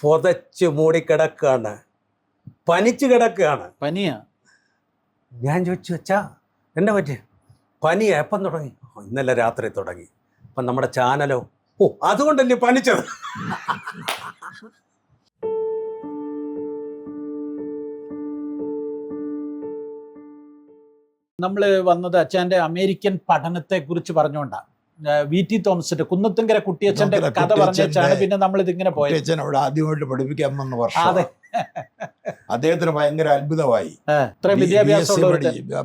പുതച്ച് മൂടിക്കിടക്കുകയാണ്, പനിച്ച് കിടക്കുകയാണ്. പനിയാ? ഞാൻ ചോദിച്ചു, അച്ഛാ എന്നാ പറ്റി? പനിയാ? എപ്പം തുടങ്ങി? ഇന്നലെ രാത്രി തുടങ്ങി. അപ്പം നമ്മുടെ ചാനലോ, ഓ അതുകൊണ്ടല്ലേ പനിച്ചത്. നമ്മൾ വന്നത് അച്ഛൻ്റെ അമേരിക്കൻ പഠനത്തെക്കുറിച്ച് പറഞ്ഞുകൊണ്ടാണ്. വി.ടി. തോമസിന്റെ കുന്നത്തുങ്കര കുട്ടിയച്ഛന്റെ കഥ പറഞ്ഞാണ് പിന്നെ നമ്മൾ ഇതിങ്ങനെ പോയത്. കുട്ടിയച്ഛൻ അവിടെ ആദ്യമായിട്ട് പഠിപ്പിക്കാൻ വന്ന വർഷം അദ്ദേഹത്തിന് ഭയങ്കര അത്ഭുതമായി.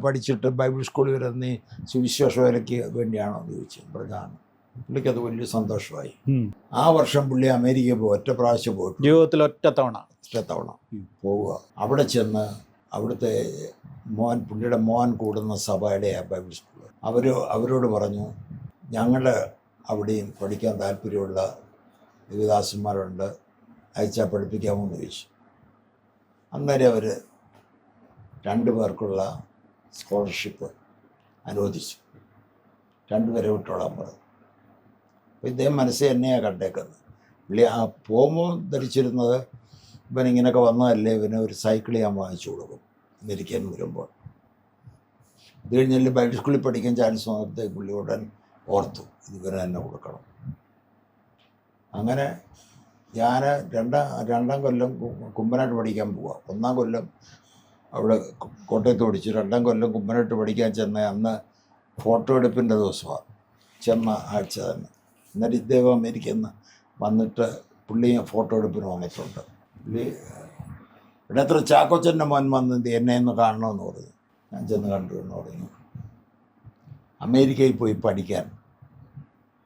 പഠിച്ചിട്ട് ബൈബിൾ സ്കൂളിൽ വരുന്ന സുവിശേഷ വേലയ്ക്ക് വേണ്ടിയാണോ എന്ന് ചോദിച്ചു. പറഞ്ഞാണ്. പുള്ളിക്ക് അത് വലിയ സന്തോഷമായി. ആ വർഷം പുള്ളി അമേരിക്കയിൽ പോയി, ഒറ്റ പ്രാവശ്യം പോയിട്ട്, ജീവിതത്തിൽ ഒറ്റ തവണ പോവുക. അവിടെ ചെന്ന് അവിടുത്തെ പുള്ളിയുടെ മോൻ കൂടുന്ന സഭയുടെ ബൈബിൾ സ്കൂൾ അവരോട് പറഞ്ഞു, ഞങ്ങൾ അവിടെയും പഠിക്കാൻ താല്പര്യമുള്ള ദേവദാസന്മാരുണ്ട്, അയച്ചാൽ പഠിപ്പിക്കാമോ എന്ന് ചോദിച്ചു. അന്നേരം അവർ 2 പേർക്കുള്ള സ്കോളർഷിപ്പ് അനുവദിച്ചു. 2 പേരെ വിട്ടോളാൻ പറഞ്ഞു. അപ്പോൾ ഇദ്ദേഹം മനസ്സിൽ എന്നെയാണ് കണ്ടേക്കുന്നത്. പുള്ളി ആ പോകുമ്പോൾ ധരിച്ചിരുന്നത് ഇവനിങ്ങനെയൊക്കെ വന്നതല്ലേ, ഇവന് ഒരു സൈക്കിൾ ഞാൻ വാങ്ങിച്ചു കൊടുക്കും അമേരിക്കയിൽ വരുമ്പോൾ. ഇത് കഴിഞ്ഞാൽ ബൈബിൾ സ്കൂളിൽ പഠിക്കാൻ ചാൻസ് വന്നപ്പോഴത്തേക്ക് പുള്ളി ഉടൻ ഓർത്തു ഇവന് തന്നെ കൊടുക്കണം. അങ്ങനെ ഞാൻ രണ്ടാം കൊല്ലം കുമ്പനാട്ട് പഠിക്കാൻ പോവാം. 1-ാം കൊല്ലം അവിടെ കോട്ടയത്ത് പഠിച്ചു. 2-ാം കൊല്ലം കുമ്പനാട്ട് പഠിക്കാൻ ചെന്ന അന്ന് ഫോട്ടോ എടുപ്പിൻ്റെ ദിവസമാണ്, ചെന്ന ആഴ്ച തന്നെ. എന്നിട്ട് ഇദ്ദേഹം അമേരിക്കയിൽ നിന്ന് വന്നിട്ട് പുള്ളി ഫോട്ടോ എടുപ്പിന് വന്നിട്ടുണ്ട്. പുള്ളി ഇവിടെ എത്ര ചാക്കോച്ചൻ്റെ മോൻ വന്നത് എന്നെ ഒന്ന് കാണണമെന്ന് പറഞ്ഞു. ഞാൻ ചെന്ന് കണ്ടു എന്ന് പറഞ്ഞു. അമേരിക്കയിൽ പോയി പഠിക്കാൻ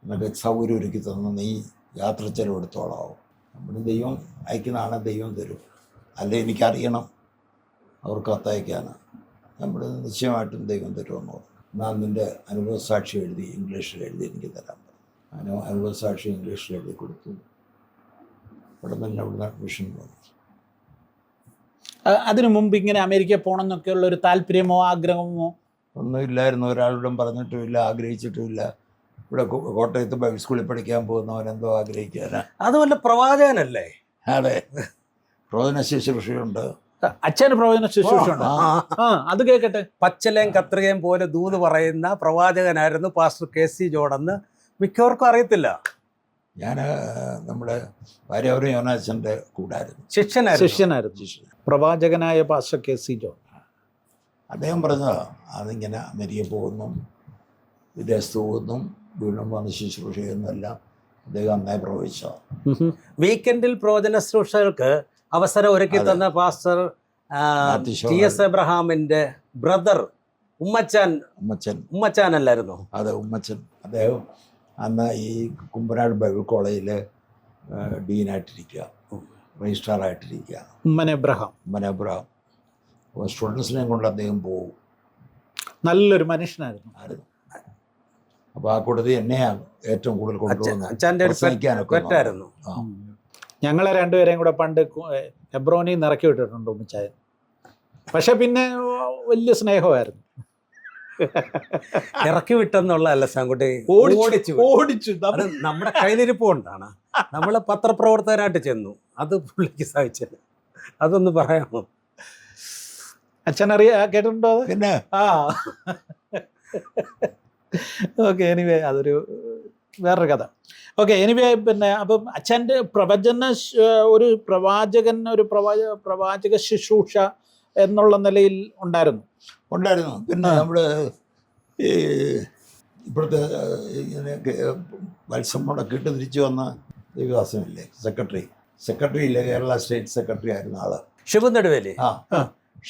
എന്നൊക്കെ സൗകര്യം ഒരുക്കി തന്ന നീ യാത്ര ചെലവെടുത്തോളാവും. നമ്മുടെ ദൈവം അയക്കുന്നതാണ്, ദൈവം തരും. അല്ലെ എനിക്കറിയണം അവർക്ക് കത്തയക്കാനാണ്. നമ്മൾ നിശ്ചയമായിട്ടും ദൈവം തരുമെന്ന് പറഞ്ഞു. എന്നാൽ നിൻ്റെ അനുഭവസാക്ഷി എഴുതി ഇംഗ്ലീഷിൽ എഴുതി എനിക്ക് തരാൻ പറഞ്ഞു. അനുഭവസാക്ഷി ഇംഗ്ലീഷിൽ എഴുതി കൊടുത്തു. ഇവിടെ തന്നെ അവിടുന്ന് അഡ്മിഷൻ വന്നു. അതിനു മുമ്പ് ഇങ്ങനെ അമേരിക്കയിൽ പോകണം എന്നൊക്കെയുള്ള ഒരു താല്പര്യമോ ആഗ്രഹമോ ഒന്നുമില്ലായിരുന്നു. ഒരാളോടും പറഞ്ഞിട്ടുമില്ല, ആഗ്രഹിച്ചിട്ടുമില്ല. ഇവിടെ കോട്ടയത്ത് ബൈബിൾ സ്കൂളിൽ പഠിക്കാൻ പോകുന്നവനെന്തോ ആഗ്രഹിക്കാനാ? അത് വല്ല പ്രവാചകനല്ലേ? അതെ, പ്രവചന ശുശ്രൂഷയുണ്ട്. അച്ഛന് പ്രവചന ശുശ്രൂഷയുണ്ട്. അത് കേൾക്കട്ടെ. പച്ചലയും കത്രികയും പോലെ ദൂത് പറയുന്ന പ്രവാചകനായിരുന്നു പാസ്റ്റർ കെ.സി. ജോണെന്ന് മിക്കവർക്കും അറിയത്തില്ല. ഞാൻ നമ്മുടെ ഭാര്യാവരും യോനാച്ചൻ്റെ കൂടായിരുന്നു, ശിഷ്യനായിരുന്നു. പ്രവാചകനായ പാസ്റ്റർ കെ.സി. ജോൺ അദ്ദേഹം പറഞ്ഞതാ, അതിങ്ങനെ അമേരിക്ക പോകുന്നു, വിദേശത്ത് പോകുന്നു, വീണ്ടും വന്ന് ശുശ്രൂഷ ചെയ്യുന്നതെല്ലാം അദ്ദേഹം നന്നായി പ്രവചിച്ചതാണ്. വീക്കെൻഡിൽ പ്രവചന ശുശ്രൂഷകൾക്ക് അവസരം ഒരുക്കി തന്ന പാസ്റ്റർ ടി.എസ്. എബ്രഹാമിന്റെ ബ്രദർ ഉമ്മച്ചാൻ അല്ലായിരുന്നു? അതെ, ഉമ്മച്ചൻ. അദ്ദേഹം അന്ന് ഈ കുമ്പനാട് ബൈബിൾ കോളേജിൽ ഡീനായിട്ടിരിക്കുക, രജിസ്ട്രാറായിട്ടിരിക്കുക. ഉമ്മൻ എബ്രഹാം. സ്റ്റുഡൻസിനെ കൊണ്ട് അദ്ദേഹം പോകും. നല്ലൊരു മനുഷ്യനായിരുന്നു. അപ്പോൾ ആ കൂട്ടത്തിൽ എന്നെയാണ് ഏറ്റവും കൂടുതൽ കൊണ്ടുപോകുന്നത്. ഞങ്ങളെ 2 പേരെയും കൂടെ പണ്ട് എബ്രോനിൽ ഇറക്കി വിട്ടിട്ടുണ്ട് ഉമ്മച്ചായൻ. പക്ഷെ പിന്നെ വലിയ സ്നേഹമായിരുന്നു. ഇറക്കി വിട്ടെന്നുള്ളതല്ല സാങ്കുട്ടി, ഓടിച്ചു. അത് നമ്മുടെ കയ്യിലിരിപ്പ് കൊണ്ടാണ്. നമ്മൾ പത്രപ്രവർത്തകരായിട്ട് ചെന്നു, അത് പുള്ളിക്ക് സാധിച്ചത്. അതൊന്ന് പറയാമോ? അച്ഛൻ കേട്ടിട്ടുണ്ടോ? പിന്നെ ഓക്കെ, എനിവേ അതൊരു വേറൊരു കഥ. ഓക്കെ, എനിവേ പിന്നെ അപ്പം അച്ഛൻ്റെ ഒരു പ്രവാചക ശുശ്രൂഷ എന്നുള്ള നിലയിൽ ഉണ്ടായിരുന്നു. പിന്നെ നമ്മുടെ ഈ ഇപ്പോഴത്തെ ഇങ്ങനെ മത്സരമൊക്കെ ഇട്ട് തിരിച്ചു വന്ന ദേവദാസനില്ലേ, സെക്രട്ടറി ഇല്ലേ, കേരള സ്റ്റേറ്റ് സെക്രട്ടറി ആയിരുന്ന ആള് ഷിബു നെടുവേലി.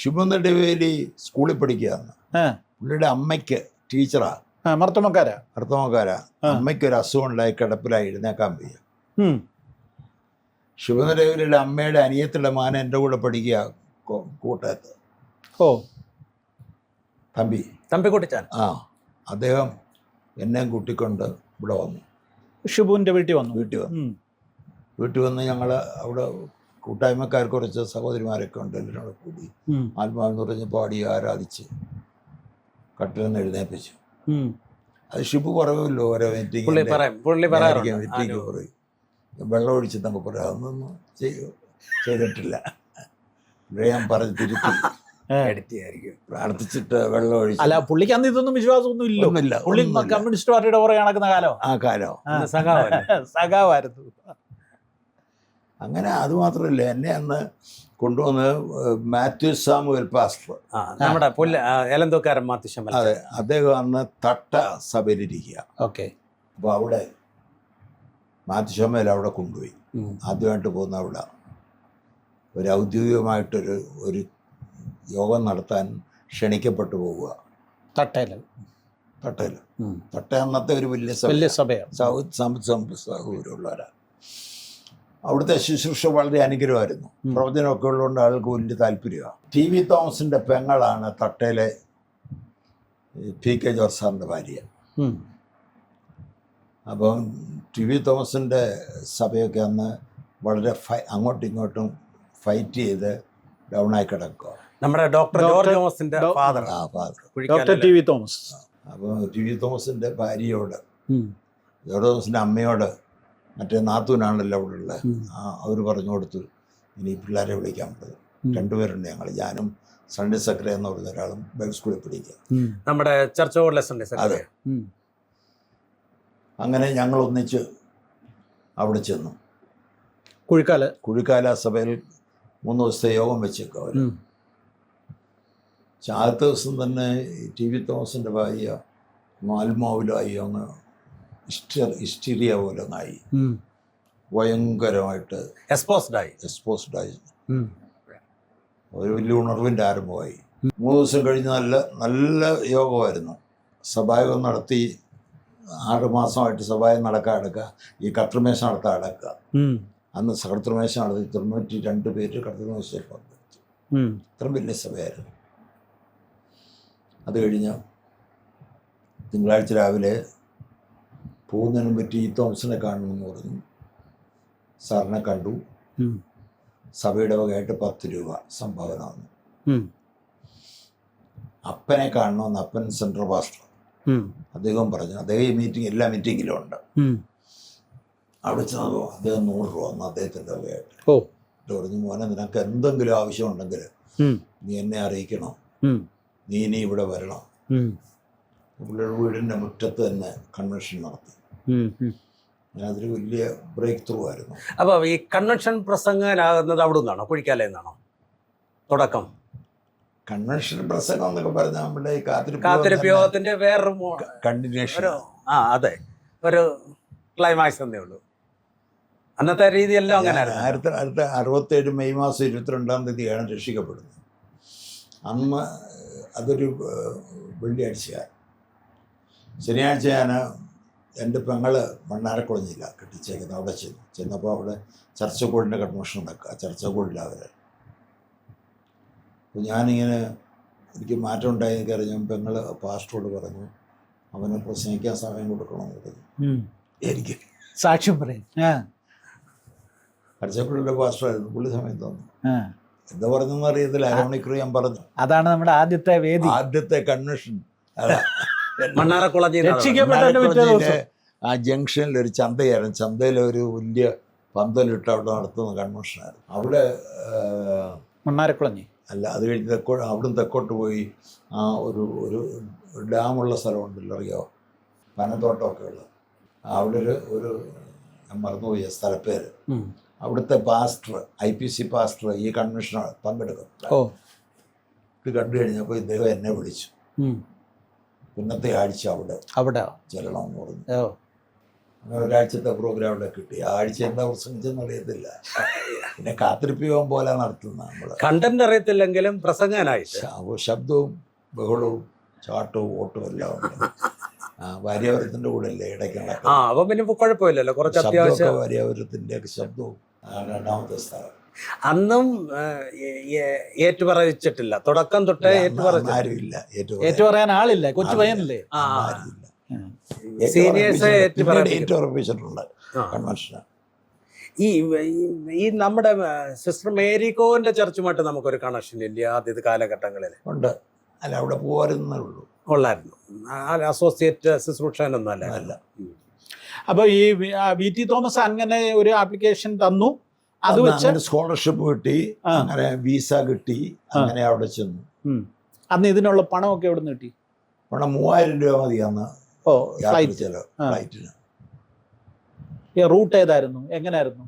ഷിബു നെടുവേലി സ്കൂളിൽ പഠിക്കുകയാണ്. പുള്ളിയുടെ അമ്മയ്ക്ക് ടീച്ചറാ, മർത്തമക്കാരാ. അമ്മയ്ക്കൊരു അസുഖം ഉണ്ടായി, കിടപ്പിലായി, എഴുന്നേക്കാൻ വയ്യ. ഷിബു നെടുവേലിയുടെ അമ്മയുടെ അനിയത്തിയുടെ മാന എൻ്റെ കൂടെ പഠിക്കുക കൂട്ടത്ത്. തമ്പിക്കുട്ടിച്ചാൻ. അദ്ദേഹം എന്നെയും കൂട്ടിക്കൊണ്ട് ഇവിടെ വന്നു, ഷിബുവിൻ്റെ വീട്ടിൽ വന്ന് ഞങ്ങൾ അവിടെ കൂട്ടായ്മക്കാർ കുറച്ച് സഹോദരിമാരൊക്കെ ഉണ്ട്, എല്ലാവരും കൂടി ആത്മാവെന്ന് പറഞ്ഞ് പാടി ആരാധിച്ച് കട്ടിലെന്ന് എഴുന്നേപ്പിച്ചു. അത് ഷിബു പറയുമല്ലോ ഓരോ മീറ്റിംഗ് പറയും. വെള്ളം ഒഴിച്ചെന്നൊക്കെ പറയാം, അതൊന്നും ചെയ്തിട്ടില്ല. ഇവിടെ ഞാൻ പറഞ്ഞ് തിരുത്തി എടുത്തിയായിരിക്കും. പ്രാർത്ഥിച്ചിട്ട് വെള്ളം ഒഴിച്ചു. അല്ല, പുള്ളിക്ക് അന്ന് ഇതൊന്നും വിശ്വാസമൊന്നും ഒന്നുമില്ല, ഇല്ല. പുള്ളി ഒന്നുമില്ല. കമ്മ്യൂണിസ്റ്റ് പാർട്ടിയുടെ പുറകെ നടക്കുന്ന കാലം. ആ കാലം സഖാവായിരുന്നു. അങ്ങനെ. അതുമാത്രമല്ല, എന്നെ അന്ന് കൊണ്ടുവന്ന് മാത്യു സാമുവൽ പാസ്റ്റർ, നമ്മുടെ ഏലന്തോക്കാരൻ മാത്യുശമ്മൽ. അതെ, അദ്ദേഹം അന്ന് തട്ട സഭയിലിരിക്കുക. ഓക്കെ. അപ്പോൾ അവിടെ മാത്യുശമ്മൽ അവിടെ കൊണ്ടുപോയി. ആദ്യമായിട്ട് പോകുന്ന അവിടെ ഒരു ഔദ്യോഗികമായിട്ടൊരു യോഗം നടത്താൻ ക്ഷണിക്കപ്പെട്ടു പോവുക. തട്ടയിൽ തട്ട അന്നത്തെ ഒരു വലിയ സഭയാണ്. സൗകര്യമുള്ളവരാണ്. അവിടുത്തെ ശുശ്രൂഷ വളരെ അനുഗ്രഹമായിരുന്നു. പ്രവചനമൊക്കെ ഉള്ളതുകൊണ്ട് ആൾക്ക് വലിയ താല്പര്യമാണ്. TV തോമസിൻ്റെ പെങ്ങളാണ് തട്ടയിലെ PK ജോർജ് സാറിൻ്റെ ഭാര്യ. അപ്പം TV തോമസിൻ്റെ സഭയൊക്കെ അന്ന് വളരെ അങ്ങോട്ടും ഇങ്ങോട്ടും ഫൈറ്റ് ചെയ്ത് ഡൗണായി കിടക്കുക. നമ്മുടെ ഡോക്ടർ ജോർജ് തോമസിന്റെ ഫാദർ. Doctor TV Thomas. അപ്പോൾ TV തോമസിൻ്റെ ഭാര്യയോട്, ജോർജ് തോമസിൻ്റെ അമ്മയോട്, മറ്റേ നാത്തൂനാണല്ലോ അവിടെ ഉള്ളത്, അവർ പറഞ്ഞു കൊടുത്തു, ഇനി പിള്ളേരെ വിളിക്കാൻ പറ്റും. രണ്ടുപേരുണ്ട് ഞങ്ങൾ, ഞാനും സൺഡേ സെക്രട്ടറി എന്ന് പറഞ്ഞ ഒരാളും ബൈബിൾ സ്കൂളിൽ പഠിക്കുക, നമ്മുടെ ചർച്ച് ഹോളിലെ സൺഡേ സെക്രട്ടറി. അങ്ങനെ ഞങ്ങൾ ഒന്നിച്ച് അവിടെ ചെന്നു. കുഴിക്കാല സഭയിൽ 3 ദിവസത്തെ യോഗം വെച്ചേക്കും അവർ. ആദ്യത്തെ ദിവസം തന്നെ TV തോമസിൻ്റെ ഭാര്യ ആത്മാവിലായി അങ്ങ് ഹിസ്റ്റീരിയ പോലെ ഒന്നായി, ഭയങ്കരമായിട്ട് എക്സ്പോസ്ഡായി. ഒരു വലിയ ഉണർവിൻ്റെ ആരംഭമായി. 3 ദിവസം കഴിഞ്ഞ് നല്ല യോഗമായിരുന്നു. സഭായോഗം നടത്തി 6 മാസമായിട്ട് സഭായോഗം നടക്കുക. ഈ കർത്തൃമേശ നടക്കുക. അന്ന് കർത്തൃമേശ നടത്തി 92 പേര് കർത്തൃമേശയിൽ പങ്കെടുത്തു. ഇത്രയും വലിയ സഭയായിരുന്നു. അത് കഴിഞ്ഞ് തിങ്കളാഴ്ച രാവിലെ പോകുന്നതിനും പറ്റി തോമസിനെ കാണണമെന്ന് പറഞ്ഞു. സാറിനെ കണ്ടു. സഭയുടെ വകയായിട്ട് 10 രൂപ സംഭാവന വന്നു. അപ്പനെ കാണണമെന്ന് അപ്പൻ സെൻട്രൽ പാസ്റ്റർ അദ്ദേഹം പറഞ്ഞു. അദ്ദേഹം ഈ എല്ലാ മീറ്റിങ്ങിലും ഉണ്ട്. അവിടെ ചെന്നപ്പോൾ അദ്ദേഹം 100 രൂപ വന്നു അദ്ദേഹത്തിൻ്റെ വകയായിട്ട്. പറഞ്ഞു, മോനെ, നിനക്ക് എന്തെങ്കിലും ആവശ്യമുണ്ടെങ്കിൽ നീ എന്നെ അറിയിക്കണം, നീ ഇനി ഇവിടെ വരണം. പുള്ളിയുടെ വീടിൻ്റെ മുറ്റത്ത് തന്നെ കൺവെൻഷൻ നടത്തി. അതൊരു വലിയ ബ്രേക്ക് ത്രൂ ആയിരുന്നു. അപ്പോൾ ഈ കൺവെൻഷൻ പ്രസംഗനാകുന്നത് അവിടെ നിന്നാണോ, കുഴിക്കാലയിൽ നിന്നാണോ തുടക്കം? കൺവെൻഷൻ പ്രസംഗം എന്നൊക്കെ പറഞ്ഞാൽ നമ്മുടെ ഈ കാത്തിരിപ്പ് യോഗത്തിന്റെ വേറൊരു കണ്ടിന്യൂഷൻ. അതെ, ഒരു ക്ലൈമാക്സ് എന്നേ ഉള്ളൂ. അന്നത്തെ രീതിയെല്ലാം അങ്ങനെ. 1967 മെയ് മാസം 22-ാം തീയതിയാണ് രക്ഷിക്കപ്പെടുന്നത്. അന്ന് അതൊരു വെള്ളിയാഴ്ചയാണ്. ശനിയാഴ്ച ഞാൻ എൻ്റെ പെങ്ങള് മണ്ണാരക്കുളഞ്ഞില്ല കെട്ടിച്ചേക്കുന്നത്. അവിടെ ചെന്നപ്പോൾ അവിടെ ചർച്ചക്കോടിൻ്റെ കൺവെൻഷൻ നടക്കുക. ചർച്ചക്കോടില്ല അവർ. അപ്പോൾ ഞാനിങ്ങനെ എനിക്ക് മാറ്റം ഉണ്ടായി അറിഞ്ഞ പെങ്ങള് പാസ്റ്ററോട് പറഞ്ഞു, അവനെ പ്രസംഗിക്കാൻ സമയം കൊടുക്കണമെന്ന് പറഞ്ഞു. എനിക്ക് സാക്ഷ്യം പറയും. ചർച്ചക്കോടിൻ്റെ പാസ്റ്ററായിരുന്നു. പുള്ളി സമയം തന്നു. എന്താ പറഞ്ഞെന്ന് അറിയത്തില്ല. അരമണിക്കൂർ ഞാൻ പറഞ്ഞു. അതാണ് നമ്മുടെ ആദ്യത്തെ വേദി, ആദ്യത്തെ കൺവെൻഷൻ. ആ ജംഗ്ഷനിൽ ഒരു ചന്തയായിരുന്നു. ചന്തയിലൊരു വലിയ പന്തലിട്ട് അവിടെ നടത്തുന്ന കൺവെൻഷനായിരുന്നു. അവിടെ മണ്ണാരക്കുളഞ്ഞി അല്ല, അത് കഴിഞ്ഞ് അവിടുന്ന് തെക്കോട്ട് പോയി ആ ഒരു ഡാമുള്ള സ്ഥലമുണ്ടല്ലോ, അറിയോ, പനത്തോട്ടമൊക്കെ ഉള്ളത്. അവിടെ ഒരു ഞാൻ മറന്നുപോയി സ്ഥലപ്പേര്. അവിടുത്തെ പാസ്റ്റർ, IPC പാസ്റ്റർ ഈ കൺവെൻഷന് പങ്കെടുക്കും. ഇത് കണ്ടു കഴിഞ്ഞപ്പോൾ ഇദ്ദേഹം എന്നെ വിളിച്ചു. പിന്നത്തെ ആഴ്ച അവിടെ ചെല്ലണമെന്ന് പറഞ്ഞു. അങ്ങനെ ഒരാഴ്ചത്തെ പ്രോഗ്രാം അവിടെ കിട്ടി. ആഴ്ച എന്താ പ്രസംഗിച്ചെന്ന് അറിയത്തില്ല. പിന്നെ കാത്തിരിപ്പിയോഗം പോലെ നടത്തുന്ന നമ്മൾ കണ്ടന്റ് അറിയത്തില്ലെങ്കിലും പ്രസംഗനായിട്ട് ശബ്ദവും ബഹളവും ചാട്ടവും ഓട്ടവും എല്ലാം ഉണ്ട്. ഭാര്യാവരത്തിൻ്റെ കൂടെ അല്ലേ ഇടയ്ക്ക് നടക്കും. അപ്പൊ പിന്നെ കുഴപ്പമില്ലല്ലോ, കുറച്ച് അത്യാവശ്യം ഭാര്യാവരത്തിൻ്റെ ഒക്കെ ശബ്ദവും. രണ്ടാമത്തെ സ്ഥലം അന്നും ഏറ്റുപറയിച്ചിട്ടില്ല. തുടക്കം തൊട്ടേ ആരുമില്ല, ഏറ്റുപറയാൻ ആളില്ല. കൊച്ചു പയ്യനല്ലേ, സീനിയേഴ്സ് ഏറ്റുപറപ്പിച്ചിട്ടുണ്ട് കൺവെൻഷൻ. ഈ നമ്മുടെ സിസ്റ്റർ മേരി കോവിന്റെ ചർച്ചുമായിട്ട് നമുക്കൊരു കണക്ഷൻ ഇല്ല ആദ്യ കാലഘട്ടങ്ങളിൽ? ഉണ്ട്. അല്ല, അവിടെ പോകാറുന്നേ ഉള്ളൂ. ഉള്ളായിരുന്നു. അസോസിയേറ്റ് ശുശ്രൂഷനൊന്നും അല്ല. അപ്പൊ ഈ VT തോമസ് അങ്ങനെ ഒരു ആപ്ലിക്കേഷൻ തന്നു, അത് വെച്ച് സ്കോളർഷിപ്പ് കിട്ടി, ആ. അങ്ങനെ വിസ കിട്ടി, അങ്ങനെ അവിടെ ചെന്നു. അന്ന് ഇതിനുള്ള പണമൊക്കെ എവിടെ നിന്ന് കിട്ടി? പണം 3000 രൂപ മതി അന്ന് ഓ, യാത്ര ഫ്ലൈറ്റ്. ചെലവ്, ആ. ഫ്ലൈറ്റിന്. ഈ റൂട്ട് ഏതായിരുന്നു, എങ്ങനെയായിരുന്നു?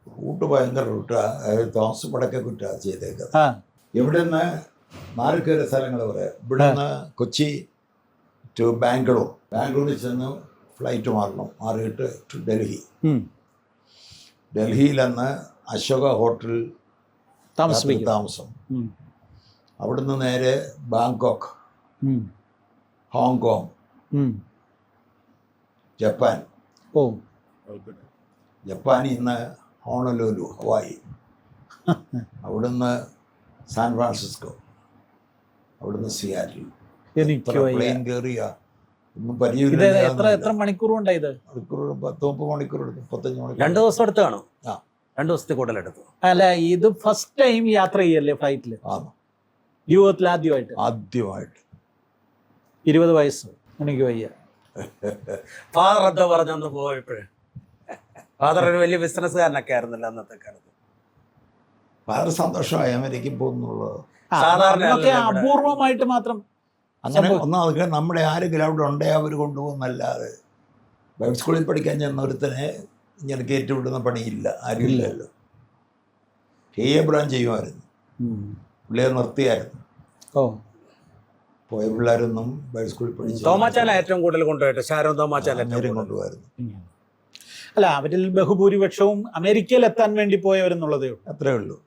റൂട്ട് ഭയങ്കര റൂട്ടാണ്. തോമസ് പടക്കെ കുറ്റാ ചെയ്തേക്കുന്നത്. ആ, ഇവിടെ നിന്ന് 4 കയറി സ്ഥലങ്ങൾ പറയാം. ഇവിടെ നിന്ന് കൊച്ചി ടു ബാംഗ്ലൂർ, ബാംഗ്ലൂരിൽ ചെന്ന് ഫ്ലൈറ്റ് മാറിയിട്ട് ടു ഡൽഹി. ഉം. ഡൽഹിയിലന്ന് അശോക ഹോട്ടൽ താമസിപ്പിക്കും. താമസം. ഉം. അവിടുന്ന് നേരെ ബാങ്കോക്ക്, ഉം. ഹോങ്കോങ്, ഉം. ജപ്പാൻ. ഓ, ജപ്പാനിൽ നിന്ന് ഹോണലൂലു, ഹവായി. അവിടുന്ന് സാൻ ഫ്രാൻസിസ്കോ, അവിടുന്ന് സിയാറ്റിൽ. എനിക്ക് വയ്യ. പ്ലെയിൻ കയറിയ ഒന്നും ഇത് പരിചയമില്ല. എത്ര മണിക്കൂർ കൊണ്ടാ ഇത്? മണിക്കൂർ 10-30 മണിക്കൂർ എടുത്തു, 35 മണിക്കൂർ. 2 ദിവസം എടുത്ത് കാണും. ആ. 2 ദിവസത്തിൽ കൂടുതലെടുത്തു. അല്ല, ഇത് ഫസ്റ്റ് ടൈം യാത്ര ചെയ്യല്ലേ ഫ്ലൈറ്റില്? ആണ് ജീവിതത്തിൽ ആദ്യമായിട്ട്. ആദ്യമായിട്ട്. 20 വയസ്സ്. എനിക്ക് വയ്യ. ഫാദർ എന്താ പറഞ്ഞന്ന് പോയപ്പോഴേ, ഫാദർ ഒരു വലിയ ബിസിനസ്സുകാരനൊക്കെ ആയിരുന്നില്ല അന്നത്തെ കാലത്ത്. വളരെ സന്തോഷമായി അമേരിക്കയിൽ പോകുന്നുള്ളത്. സാധാരണ അതൊക്കെ അല്ലല്ലോ ഇവിടെ. അപൂർവമായിട്ട് മാത്രം. അങ്ങനെ ഒന്നാമത് നമ്മുടെ ആരെങ്കിലും അവിടെ ഉണ്ടേ അവർ കൊണ്ടുപോകുന്നല്ലാതെ ബൈബിൾ സ്കൂളിൽ പഠിക്കാൻ ചെന്നൊരുത്തനെ ഇങ്ങനെ കയറ്റിവിടുന്ന പണിയില്ല, ആരും ഇല്ലല്ലോ. എബ്രാൻ ചെയ്യുമായിരുന്നു, പിള്ളേർ നിർത്തിയായിരുന്നു. ഓ, പോയ പിള്ളേരൊന്നും ബൈബിൾ സ്കൂളിൽ പഠിച്ചു തോമാച്ചാൻ ഏറ്റവും കൂടുതൽ കൊണ്ടുപോയിട്ട് ഷാരോൺ തോമാച്ചാൻ നേരം കൊണ്ടുപോയിരുന്നു. അല്ല, അവരിൽ ബഹുഭൂരിപക്ഷവും അമേരിക്കയിൽ എത്താൻ വേണ്ടി പോയവരെന്നുള്ളതേ ഉള്ളൂ. അത്രേ ഉള്ളൂ.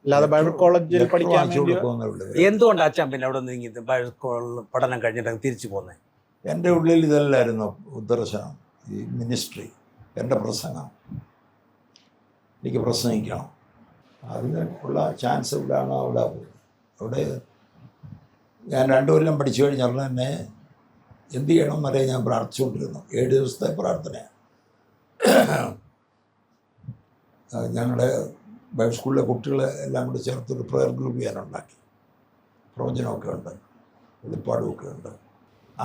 അല്ലാതെ ബൈബിൾ കോളേജിൽ പഠിക്കാൻ വാങ്ങിച്ചു വേണ്ടി. കൊടുക്കുന്നുള്ളൂ. എന്തുകൊണ്ട് അച്ഛൻ പിന്നെ അവിടെ നിന്ന് പഠനം കഴിഞ്ഞിട്ട് തിരിച്ചു പോന്നേ? എൻ്റെ ഉള്ളിൽ ഇതല്ലായിരുന്നു ദർശനം, ഈ മിനിസ്ട്രി, എൻ്റെ പ്രസംഗം. എനിക്ക് പ്രസംഗിക്കണം, അതിന് ഉള്ള ചാൻസ് ഇവിടെയാണ്. അവിടെ ഞാൻ 2 കൊല്ലം പഠിച്ചു കഴിഞ്ഞാൽ തന്നെ എന്ത് ചെയ്യണമെന്നറിയാൻ ഞാൻ പ്രാർത്ഥിച്ചുകൊണ്ടിരുന്നു. 7 ദിവസത്തെ പ്രാർത്ഥന. ഞങ്ങളുടെ ബൈബിൾ സ്കൂളിലെ കുട്ടികളെ എല്ലാം കൂടി ചേർത്തൊരു പ്രയർ ഗ്രൂപ്പ് ഞാനുണ്ടാക്കി. പ്രവചനമൊക്കെ ഉണ്ട്, വെളിപ്പാടുമൊക്കെ ഉണ്ട്.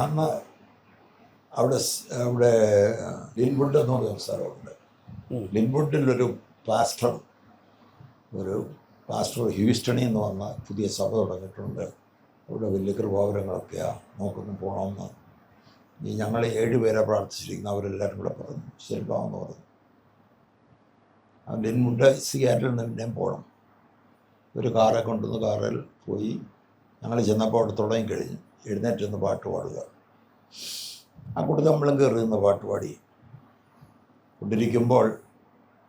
അന്ന് അവിടെ ലിൻവുഡ് എന്ന് പറയുന്ന സ്ഥലമുണ്ട്. ലിൻവുഡിലൊരു പാസ്റ്റർ ഹ്യൂസ്റ്റണിൽ നിന്ന് വന്ന പുതിയ സഭ തുടങ്ങിയിട്ടുണ്ട്. അവിടെ വലിയ കൃപാവരങ്ങളൊക്കെയാണ്, നോക്കൊന്നും പോകണമെന്ന് ഞങ്ങൾ 7 പേരെ പ്രാർത്ഥിച്ചിരിക്കുന്നു. അവരെല്ലാവരും കൂടെ പറഞ്ഞു ശരിയാമെന്ന് പറഞ്ഞു. ലിൻവുഡ് സിയാറ്റിൽ നിന്ന് പോകണം. ഒരു കാറെ കൊണ്ടുവന്ന് കാറിൽ പോയി ഞങ്ങൾ ചെന്നപ്പോൾ അവിടെ തുടങ്ങി കഴിഞ്ഞു. എഴുന്നേറ്റൊന്ന് പാട്ട് പാടുക. ആ കൂട്ടത്തിൽ നമ്മളും കയറി നിന്ന് പാട്ട് പാടി കൊണ്ടിരിക്കുമ്പോൾ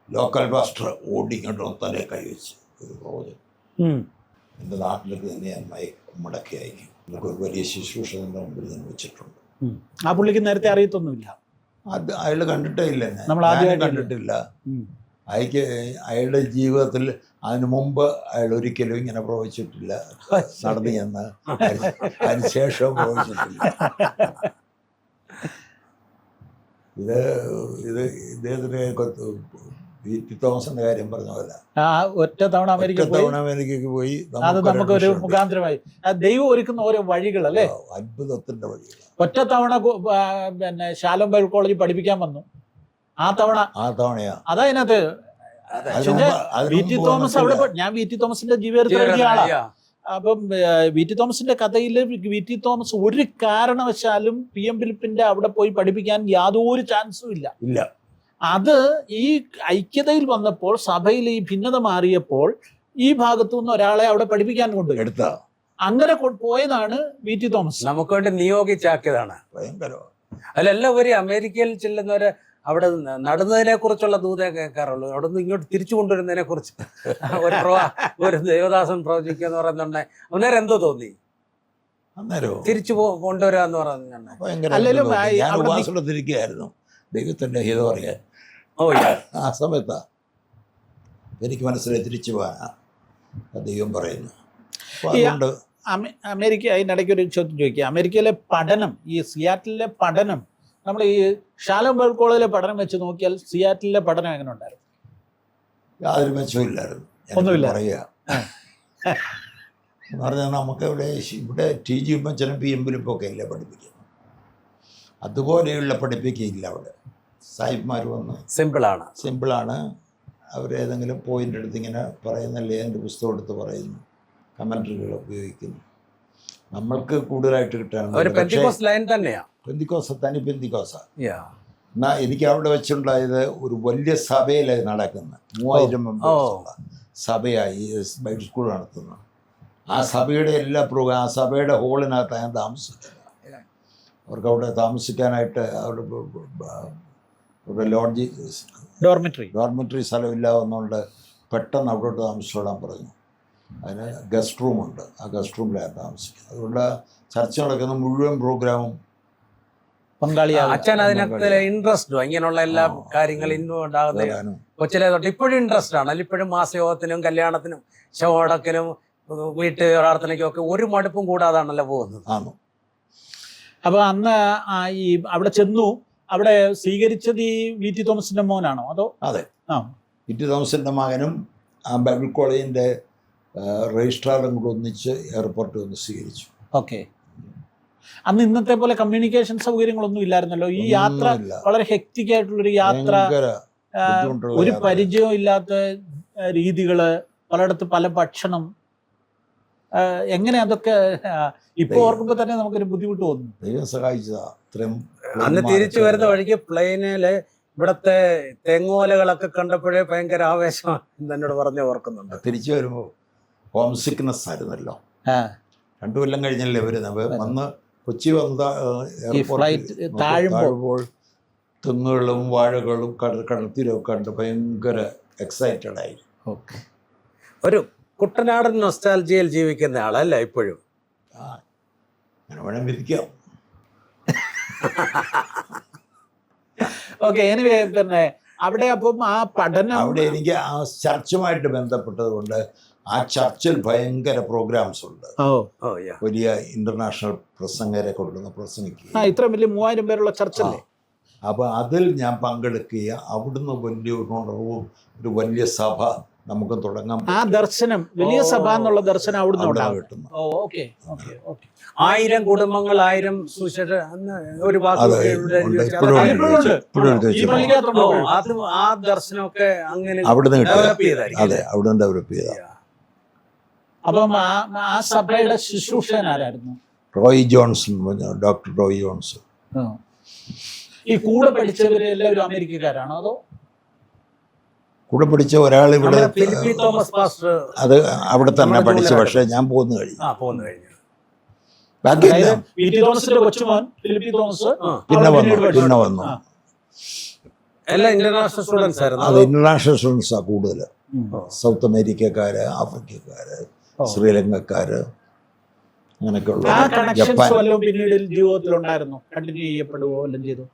ലോക്കൽ പാസ്റ്റർ ഓടിക്കൊണ്ട് തലേ കൈവച്ച് ഒരു പ്രവചനം. എൻ്റെ നാട്ടിലേക്ക് തന്നെ ഞാൻ മടക്കി അയക്കും. എനിക്ക് ഒരു വലിയ ശുശ്രൂഷ എൻ്റെ മുമ്പിൽ ഞാൻ വെച്ചിട്ടുണ്ട്. ആ പുള്ളിക്ക് നേരത്തെ അറിയത്തൊന്നുമില്ല. അത് അയാൾ കണ്ടിട്ടേ ഇല്ല, നമ്മൾ ഞാൻ ആദ്യമായിട്ട് കണ്ടിട്ടില്ല. അയാളുടെ ജീവിതത്തിൽ അതിനു മുമ്പ് അയാൾ ഒരിക്കലും ഇങ്ങനെ പ്രവചിച്ചിട്ടില്ല, നടന്നു ചെന്ന് അതിന് ശേഷവും പ്രവചിച്ചിട്ടില്ല. ഇത് ഇദ്ദേഹത്തിന് VT തോമസിന്റെ കാര്യം പറഞ്ഞ പോലെ ഒറ്റ തവണ അമേരിക്കയ്ക്ക് പോയി. അത് നമുക്കൊരു മുഖാന്തരമായി. ദൈവം ഒരുക്കുന്ന ഓരോ വഴികൾ അല്ലേ, അത്ഭുതത്തിന്റെ വഴികൾ. ഒറ്റ തവണ പിന്നെ ശാലോം ബൈബിൾ കോളേജിൽ പഠിപ്പിക്കാൻ വന്നു. ആ തവണയാ അതതിനകത്ത് VT തോമസ് അവിടെ. ഞാൻ VT തോമസിന്റെ ജീവിതത്തിൽ എഴുതിയ ആളാ. അപ്പം VT തോമസിന്റെ കഥയിൽ VT തോമസ് ഒരു കാരണവശാലും PM ഫിലിപ്പിന്റെ അവിടെ പോയി പഠിപ്പിക്കാൻ യാതൊരു ചാൻസും ഇല്ല. അത് ഈ ഐക്യതയിൽ വന്നപ്പോൾ, സഭയിൽ ഈ ഭിന്നത മാറിയപ്പോൾ ഈ ഭാഗത്തു നിന്ന് ഒരാളെ അവിടെ പഠിപ്പിക്കാൻ കൊണ്ടുപോയി. അങ്ങനെ പോയതാണ് VT തോമസ്. നമുക്ക് വേണ്ടി നിയോഗിച്ചാക്കിയതാണ്. ഭയങ്കരമാണ്. അതിലെല്ലാവരും അമേരിക്കയിൽ ചെല്ലുന്നവര് അവിടെ നടന്നതിനെ കുറിച്ചുള്ള ദൂതേ കേൾക്കാറുള്ളൂ. അവിടെ നിന്ന് ഇങ്ങോട്ട് തിരിച്ചു കൊണ്ടുവരുന്നതിനെ കുറിച്ച് ഒരു ദേവദാസൻ പ്രവചിക്കുക എന്ന് പറയുന്നുണ്ടെ അന്നേരം എന്തോ തോന്നി? അന്നേരം തിരിച്ചു കൊണ്ടുവരാന്ന് പറഞ്ഞു. അല്ലെങ്കിലും ഉപാസനത്തിരിക്കുകയായിരുന്നു ദൈവത്തിന്റെ ഹിതം അറിയാൻ. ആ സമയത്താ എനിക്ക് മനസ്സിലായി തിരിച്ചു പോകാനാ ദൈവം പറയുന്നു. അതുകൊണ്ട് അമേരിക്ക അതിനിടയ്ക്ക് ഒരു ചോദ്യം ചോദിക്കുക. അമേരിക്കയിലെ പഠനം, ഈ സിയാറ്റിലെ പഠനം, നമ്മൾ ഈ ഷാലോം ബൈബിൾ കോളേജിലെ പഠനം വെച്ച് നോക്കിയാൽ സിയാറ്റിലെ പഠനം എങ്ങനെ ഉണ്ടായിരുന്നു? യാതൊരു മെച്ചമില്ലായിരുന്നു. ഒന്നുമില്ല പറയുക എന്ന് പറഞ്ഞാൽ നമുക്ക് ഇവിടെ TG ഉമ്മച്ചനും PM ഫിലിപ്പൊക്കെ അല്ലേ പഠിപ്പിക്കുന്നത്. അതുപോലെയുള്ള പഠിപ്പിക്കുകയില്ല അവിടെ. സാഹിബ്മാർ വന്ന് സിമ്പിളാണ്. സിമ്പിളാണ്. അവരേതെങ്കിലും പോയിന്റ് എടുത്ത് ഇങ്ങനെ പറയുന്നല്ലേ എൻ്റെ പുസ്തകം എടുത്ത് പറയുന്നു, കമൻട്രികൾ ഉപയോഗിക്കുന്നു. നമ്മൾക്ക് കൂടുതലായിട്ട് കിട്ടാൻ ഒരു പെന്തിക്കോസ് ലൈൻ തന്നെയാ. പെന്തിക്കോസ, തനി പെന്തിക്കോസ. Yeah. എന്നാൽ എനിക്ക് അവിടെ വെച്ചുണ്ടായത് ഒരു വലിയ സഭയിലായി നടക്കുന്നത്, 3000 മെമ്പേഴ്സുള്ള സഭയായി ബൈബിൾ സ്കൂൾ നടത്തുന്നത്. ആ സഭയുടെ എല്ലാ പ്രോഗ്രാം ആ സഭയുടെ ഹോളിനകത്ത് ഞാൻ താമസിച്ചത്. അവർക്ക് അവിടെ താമസിക്കാനായിട്ട് അവിടെ ലോഡ്ജ് ഡോർമെറ്ററി സ്ഥലമില്ല വന്നുകൊണ്ട് പെട്ടെന്ന് അവിടോട്ട് താമസിച്ചോളാൻ പറഞ്ഞു. അതിന് ഗസ്റ്റ് റൂമുണ്ട്, ആ ഗസ്റ്റ് റൂമിലാണ് താമസിക്കുന്നത്. അതുകൊണ്ട് ചർച്ച നടക്കുന്ന മുഴുവൻ പ്രോഗ്രാമും അച്ഛൻ അതിനകത്ത് ഇൻട്രസ്റ്റും ഇങ്ങനെയുള്ള എല്ലാ കാര്യങ്ങളും ഇൻവോൾവ് ആകുന്ന കൊച്ചിലെ തൊട്ട് ഇപ്പോഴും ഇൻട്രസ്റ്റ് ആണ്. ഇപ്പോഴും മാസയോഗത്തിനും കല്യാണത്തിനും ശവടക്കിനും വീട്ടു പ്രാർത്ഥനയ്ക്കും ഒക്കെ ഒരു മടുപ്പും കൂടാതാണല്ലോ പോകുന്നത്. ആണ്. അപ്പൊ അന്ന് ഈ അവിടെ ചെന്നു, അവിടെ സ്വീകരിച്ചത് ഈ VT തോമസിന്റെ മോനാണോ അതോ? അതെ, ആ VT തോമസിൻ്റെ മകനും ആ ബൈബിൾ കോളേജിൻ്റെ രജിസ്ട്രാറും കൂടെ ഒന്നിച്ച് എയർപോർട്ടിൽ വന്ന് സ്വീകരിച്ചു. ഓക്കെ. അന്ന് ഇന്നത്തെ പോലെ കമ്മ്യൂണിക്കേഷൻ സൗകര്യങ്ങളൊന്നും ഇല്ലായിരുന്നല്ലോ. ഈ യാത്ര വളരെ ഹെക്റ്റിക് ആയിട്ടുള്ളൊരു യാത്ര, ഒരു പരിചയവും ഇല്ലാത്ത രീതികള്, പലയിടത്ത് പല ഭക്ഷണം, എങ്ങനെ അതൊക്കെ ഇപ്പൊ ഓർക്കുമ്പോ തന്നെ നമുക്കൊരു ബുദ്ധിമുട്ട് തോന്നുന്നു. ദൈവം സഹായിച്ചതാ. അന്ന് തിരിച്ചു വരുന്ന വഴിക്ക് പ്ലെയിനില് ഇവിടത്തെ തെങ്ങോലകളൊക്കെ കണ്ടപ്പോഴേ ഭയങ്കര ആവേശം എന്നോട് പറഞ്ഞ് ഓർക്കുന്നുണ്ട്. തിരിച്ചു വരുമ്പോൾ ഹോം സിക്നെസ് ആയിരുന്നല്ലോ. 2 കൊല്ലം കഴിഞ്ഞല്ലേ വരുന്നത്. വന്ന് കൊച്ചി വന്ന താഴുമ്പോൾ തെങ്ങുകളും വാഴകളും കടൽത്തീരവും കണ്ട് ഭയങ്കര എക്സൈറ്റഡ് ആയി. ഓക്കെ. ഒരു കുട്ടനാടൻ നൊസ്റ്റാൾജിയയിൽ ജീവിക്കുന്ന ആളല്ല ഇപ്പോഴും. അങ്ങനെ വേണം വിധിക്കാം. ഓക്കെ. എനിവേ, പിന്നെ അവിടെ അപ്പം ആ പഠനം അവിടെ എനിക്ക് ആ ചർച്ചുമായിട്ട് ബന്ധപ്പെട്ടത് കൊണ്ട് ആ ചർച്ചിൽ ഭയങ്കര പ്രോഗ്രാംസ് ഉണ്ട്. വലിയ ഇന്റർനാഷണൽ പ്രസംഗരെ കൊണ്ടുവന്ന് പ്രസംഗിക്കുക. ഇത്ര വലിയ 3000 പേരുള്ള ചർച്ചല്ലേ. അപ്പോൾ അതിൽ ഞാൻ പങ്കെടുക്കുക. അവിടുന്ന് വലിയ ഉണർവും ഒരു വലിയ സഭ നമുക്ക് തുടങ്ങാം. ആ ദർശനം, വലിയ സഭ എന്നുള്ള ദർശനം അവിടുന്ന് കിട്ടുന്നു. 1000 കുടുംബങ്ങൾ, 1000 സുശേഷ ഒരു ആ ദർശനമൊക്കെ അങ്ങനെ അവിടുന്ന് കിട്ടിയ. അതെ, അവിടുന്ന് ഡെവലപ്പ് ചെയ്ത. അപ്പം ആ സഭയുടെ ശുശ്രൂഷൻ ആരായിരുന്നു? Roy Johnson, doctor Roy Johnson. ഈ കൂടെ പഠിച്ചവര് എല്ലാവരും അമേരിക്കക്കാരാണോ അതോ? കൂടെ പഠിച്ച ഒരാൾ ഇവിടെ, ഫിലിപ്പി തോമസ് പാസ്റ്റർ, അത് അവിടെ തന്നെ പഠിച്ചു. പക്ഷെ ഞാൻ പോന്നു കഴിഞ്ഞു. VT തോമസിന്റെ കൊച്ചുമോൻ ഫിലിപ്പി തോമസ് പിന്നെ വന്നു. എല്ലാം ഇന്റർനാഷണൽ സ്റ്റുഡൻസ് ആയിരുന്നു. അത് ഇന്റർനാഷണൽ സ്റ്റുഡൻസാ കൂടുതൽ. സൗത്ത് അമേരിക്കക്കാര്, ആഫ്രിക്കക്കാര്, ശ്രീലങ്കക്കാര്, അങ്ങനെയൊക്കെയുള്ള. പിന്നീട് ജീവിതത്തിലുണ്ടായിരുന്നു, കണ്ടിന്യൂ ചെയ്യപ്പെടുവോ എല്ലാം ചെയ്തു?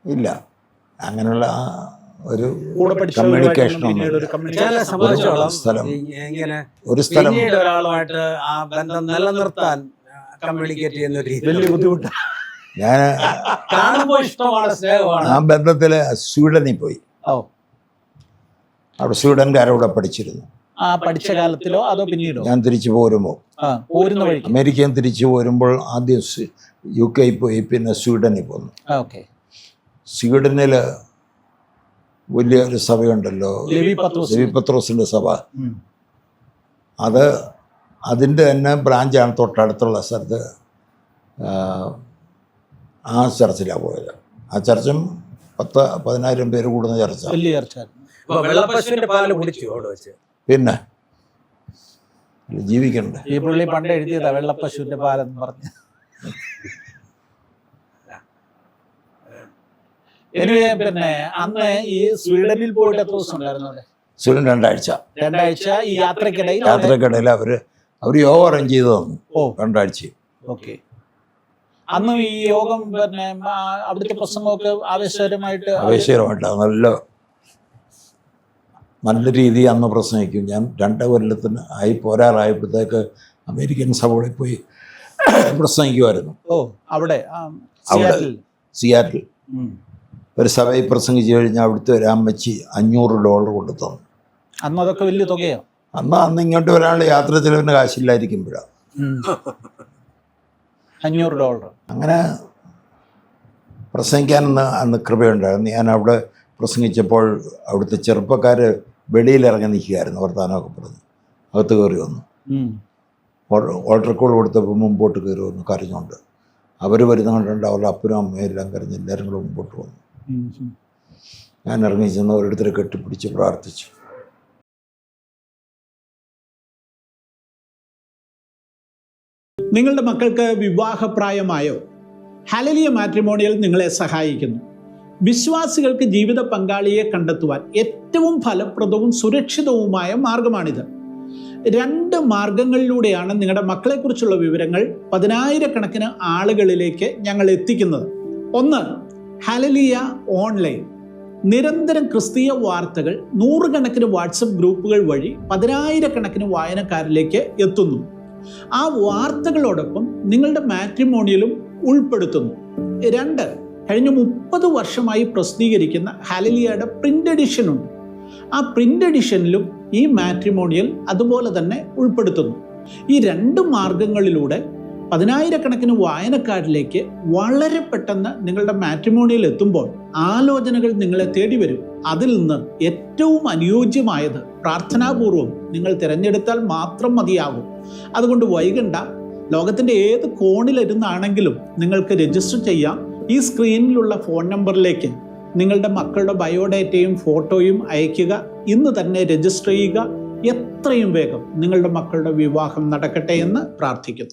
ഇല്ല, അങ്ങനെയുള്ള ഒരു കമ്മ്യൂണിക്കേഷൻ ഒരു സ്ഥലം ഒരാളുമായിട്ട് ആ ബന്ധം നിലനിർത്താൻ കമ്മ്യൂണിക്കേറ്റ് ചെയ്യുന്ന ഒരു വലിയ ബുദ്ധിമുട്ടാണ്. ഞാൻ കാണുമ്പോൾ ഇഷ്ടമാണ്, സ്നേഹമാണ്. ആ ബന്ധത്തില് സ്വീഡനിൽ പോയി. അവിടെ സ്വീഡൻകാരൂടെ പഠിച്ചിരുന്നു. പഠിച്ച കാലത്തിലോ അതോ പിന്നീടോ? ഞാൻ തിരിച്ചു പോരുമ്പോൾ, അമേരിക്കയിൽ തിരിച്ചു പോരുമ്പോൾ ആദ്യം UK പോയി, പിന്നെ സ്വീഡനിൽ പോന്നു. സ്വീഡനിൽ വലിയൊരു സഭയുണ്ടല്ലോ, ലെവി പത്രോസിന്റെ സഭ. അതിൻ്റെ തന്നെ ബ്രാഞ്ചാണ് തൊട്ടടുത്തുള്ള സ്ഥലത്ത്. ആ ചർച്ചിലാണ് പോയത്. ആ ചർച്ചും 10,000 പേര് കൂടുന്ന ചർച്ച. പിന്നെ ജീവിക്കണ്ടേ. ഈ പുള്ളി പണ്ട് എഴുതിയതാ വെള്ളപ്പശുവിന്റെ പാലെന്ന് പറഞ്ഞ്. പിന്നെ അന്ന് ഈ സ്വീഡനിൽ പോയിട്ട് എത്ര ദിവസം ഉണ്ടായിരുന്നു? സ്വീഡൻ 2 ആഴ്ച. ഈ യാത്രക്കിടയിൽ അവർ യോഗം അറേഞ്ച് ചെയ്ത് തന്നു. 2 ആഴ്ച. ഓക്കെ. അന്ന് ഈ യോഗം, പിന്നെ അവിടുത്തെ പ്രസംഗമൊക്കെ ആവേശകരമായിട്ട് നല്ല രീതിയിൽ അന്ന് പ്രസംഗിക്കും. ഞാൻ 2 കൊല്ലത്തിന് പോരാറായപ്പോഴത്തേക്ക് അമേരിക്കൻ സഭകളിൽ പോയി പ്രസംഗിക്കുമായിരുന്നു. അവിടെ സിയാറ്റിൽ ഒരു സഭയിൽ പ്രസംഗിച്ചു കഴിഞ്ഞാൽ അവിടുത്തെ ഒരു അമ്മച്ചി $500 കൊണ്ടു തന്നു. അന്ന് അതൊക്കെ വലിയ തുകയോ? അന്ന് ഇങ്ങോട്ട് ഒരാൾ യാത്ര ചെലവിന് കാശില്ലായിരിക്കുമ്പോഴാണ്. $500. അങ്ങനെ പ്രസംഗിക്കാനെന്ന് അന്ന് കൃപയുണ്ടായിരുന്നു. ഞാൻ അവിടെ പ്രസംഗിച്ചപ്പോൾ അവിടുത്തെ ചെറുപ്പക്കാർ വെളിയിലിറങ്ങി നിൽക്കുകയായിരുന്നു, വർത്തമാനമൊക്കെ പറഞ്ഞ്. അകത്ത് കയറി വന്നു. ഓൾട്ടർ കോൾ കൊടുത്തപ്പോൾ മുമ്പോട്ട് കയറി വന്നു കരഞ്ഞുകൊണ്ട്. അവർ വരുന്ന കണ്ടുകൊണ്ട് അവരുടെ അപ്പനും അമ്മയും എല്ലാം കരഞ്ഞ് എല്ലാവരും കൂടെ മുമ്പോട്ട് വന്നു. ഞാൻ ഇറങ്ങി ചെന്ന് ഓരോരുത്തരെ കെട്ടിപ്പിടിച്ച് പ്രാർത്ഥിച്ചു. നിങ്ങളുടെ മക്കൾക്ക് വിവാഹപ്രായമായോ? ഹല്ലേലൂയ മാട്രിമോണിയൽ നിങ്ങളെ സഹായിക്കുന്നു. വിശ്വാസികൾക്ക് ജീവിത പങ്കാളിയെ കണ്ടെത്തുവാൻ ഏറ്റവും ഫലപ്രദവും സുരക്ഷിതവുമായ മാർഗമാണിത്. 2 മാർഗങ്ങളിലൂടെയാണ് നിങ്ങളുടെ മക്കളെക്കുറിച്ചുള്ള വിവരങ്ങൾ 10,000-കണക്കിന് ആളുകളിലേക്ക് ഞങ്ങൾ എത്തിക്കുന്നത്. ഒന്ന്, ഹല്ലേലൂയ ഓൺലൈൻ. നിരന്തരം ക്രിസ്തീയ വാർത്തകൾ 100-കണക്കിന് വാട്സപ്പ് ഗ്രൂപ്പുകൾ വഴി 10,000-കണക്കിന് വായനക്കാരിലേക്ക് എത്തുന്നു. ആ വാർത്തകളോടൊപ്പം നിങ്ങളുടെ മാട്രിമോണിയലും ഉൾപ്പെടുത്തുന്നു. 2, കഴിഞ്ഞ 30 വർഷമായി പ്രസിദ്ധീകരിക്കുന്ന ഹല്ലേലൂയയുടെ പ്രിന്റ് എഡിഷൻ ഉണ്ട്. ആ പ്രിന്റ് എഡിഷനിലും ഈ മാട്രിമോണിയൽ അതുപോലെ തന്നെ ഉൾപ്പെടുത്തുന്നു. ഈ 2 മാർഗങ്ങളിലൂടെ 10,000-കണക്കിന് വായനക്കാരിലേക്ക് വളരെ പെട്ടെന്ന് നിങ്ങളുടെ മാട്രിമോണിയൽ എത്തുമ്പോൾ ആലോചനകൾ നിങ്ങളെ തേടി വരും. അതിൽ നിന്ന് ഏറ്റവും അനുയോജ്യമായത് പ്രാർത്ഥനാപൂർവം നിങ്ങൾ തിരഞ്ഞെടുത്താൽ മാത്രം മതിയാകും. അതുകൊണ്ട് വൈകണ്ട. ലോകത്തിൻ്റെ ഏത് കോണിലിരുന്നാണെങ്കിലും നിങ്ങൾക്ക് രജിസ്റ്റർ ചെയ്യാം. ഈ സ്ക്രീനിലുള്ള ഫോൺ നമ്പറിലേക്ക് നിങ്ങളുടെ മക്കളുടെ ബയോഡേറ്റയും ഫോട്ടോയും അയയ്ക്കുക. ഇന്ന് തന്നെ രജിസ്റ്റർ ചെയ്യുക. എത്രയും വേഗം നിങ്ങളുടെ മക്കളുടെ വിവാഹം നടക്കട്ടെ എന്ന് പ്രാർത്ഥിക്കുന്നു.